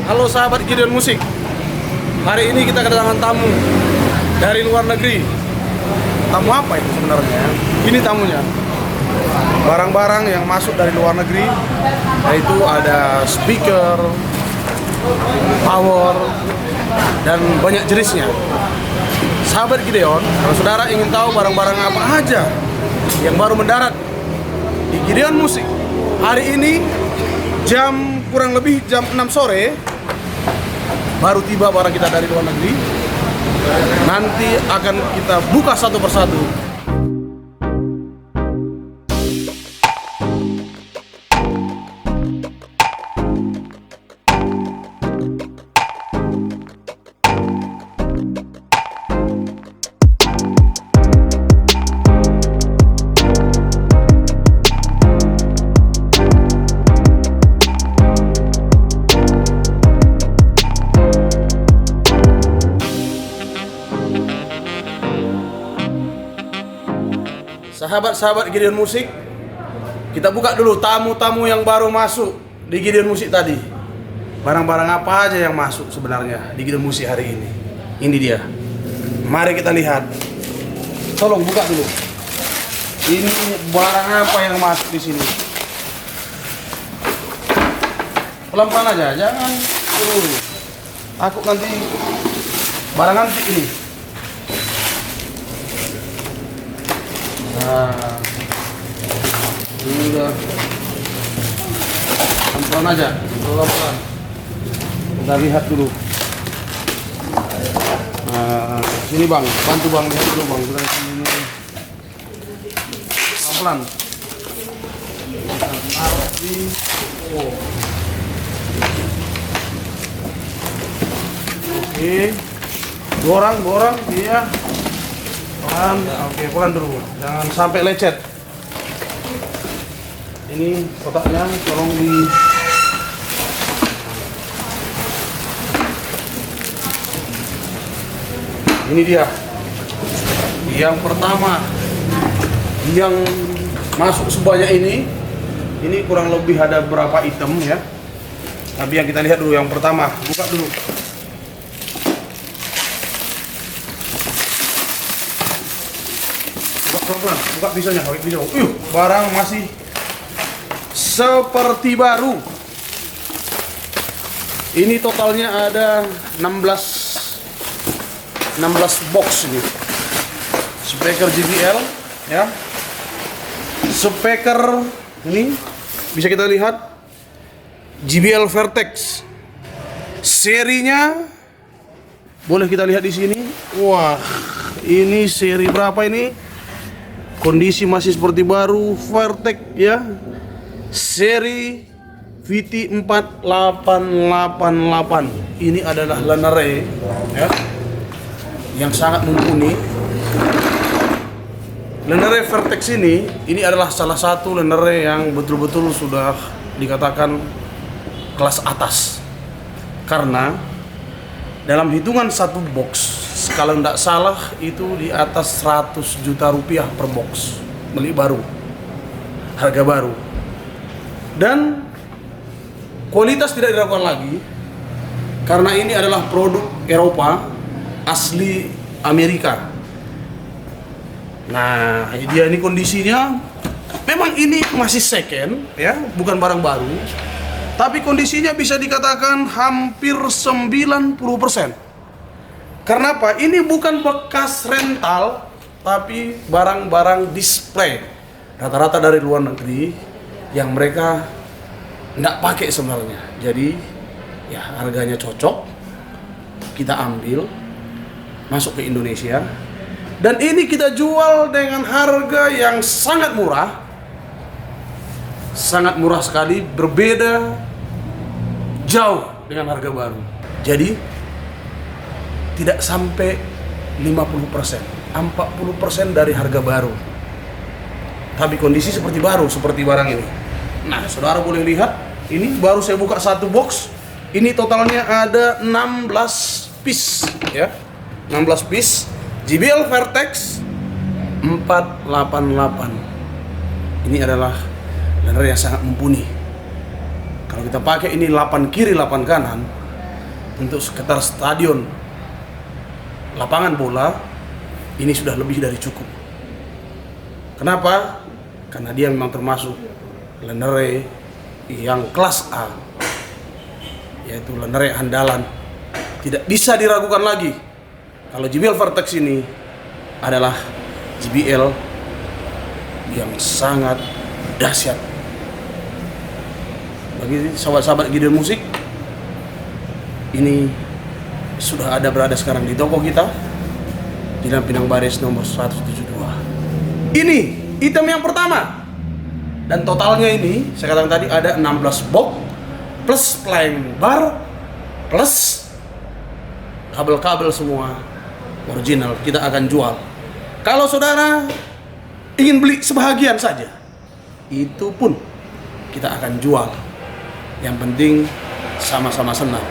Halo sahabat Gideon Musik. Hari ini kita kedatangan tamu dari luar negeri. Tamu apa itu sebenarnya? Ini tamunya. Barang-barang yang masuk dari luar negeri, yaitu ada speaker, power, dan banyak jenisnya. Sahabat Gideon, kalau saudara ingin tahu barang-barang apa aja yang baru mendarat di Gideon Musik hari ini, kurang lebih jam 6 sore baru tiba barang kita dari luar negeri. Nanti akan kita buka satu persatu. Sahabat-sahabat Gideon Musik, kita buka dulu tamu-tamu yang baru masuk di Gideon Musik tadi. Barang-barang apa aja yang masuk sebenarnya di Gideon Musik hari ini. Ini dia. Mari kita lihat. Tolong buka dulu. Ini barang apa yang masuk di sini? Pelan-pelan aja, jangan dulu. Aku nanti barang antik ini. Nah, ini udah pelan-pelan aja, pelan-pelan. Kita lihat dulu. Nah, sini bang, bantu bang, lihat dulu bang. Kita sini pelan-pelan. Oh. Oke, borang, iya. Pelan, oke, pelan dulu, jangan sampai lecet. Ini kotaknya tolong di ini dia yang pertama yang masuk sebanyak ini kurang lebih ada berapa item ya, tapi yang kita lihat dulu yang pertama, buka dulu. Pelan-pelan, buka pisaunya, pisau. Barang masih seperti baru. Ini totalnya ada 16 box ini. Speaker JBL ya. Speaker ini bisa kita lihat JBL Vertex. Serinya boleh kita lihat di sini. Wah, ini seri berapa ini? Kondisi masih seperti baru, Vertex ya, seri VT4888. Ini adalah Lanare ya, yang sangat mumpuni. Lanare Vertex ini adalah salah satu Lanare yang betul-betul sudah dikatakan kelas atas, karena dalam hitungan satu box, kalau tidak salah itu di atas 100 juta rupiah per box, beli baru, harga baru, dan kualitas tidak diragukan lagi karena ini adalah produk Eropa asli Amerika. Nah, dia ini kondisinya memang ini masih second ya, bukan barang baru, tapi kondisinya bisa dikatakan hampir 90%. Karena apa? Ini bukan bekas rental, tapi barang-barang display. Rata-rata dari luar negeri yang mereka nggak pakai sebenarnya. Jadi ya harganya cocok, kita ambil, masuk ke Indonesia. Dan ini kita jual dengan harga yang sangat murah. Sangat murah sekali, berbeda jauh dengan harga baru. Jadi tidak sampai 50%, 40% dari harga baru. Tapi kondisi seperti baru, seperti barang ini. Nah, saudara boleh lihat, ini baru saya buka satu box. Ini totalnya ada 16 piece ya. 16 piece JBL Vertex 488. Ini adalah Lanare yang sangat mumpuni. Kalau kita pakai ini 8 kiri 8 kanan, untuk sekitar stadion lapangan bola ini sudah lebih dari cukup. Kenapa? Karena dia memang termasuk Lenere yang kelas A, yaitu Lenere andalan. Tidak bisa diragukan lagi kalau JBL Vertex ini adalah JBL yang sangat dahsyat. Bagi sahabat-sahabat Gideon Musik, ini sudah berada sekarang di toko kita di Jalan Pinang Baris nomor 172. Ini item yang pertama, dan totalnya ini saya katakan tadi ada 16 box plus flying bar plus kabel-kabel semua original kita akan jual. Kalau saudara ingin beli sebahagian saja, itu pun kita akan jual. Yang penting sama-sama senang.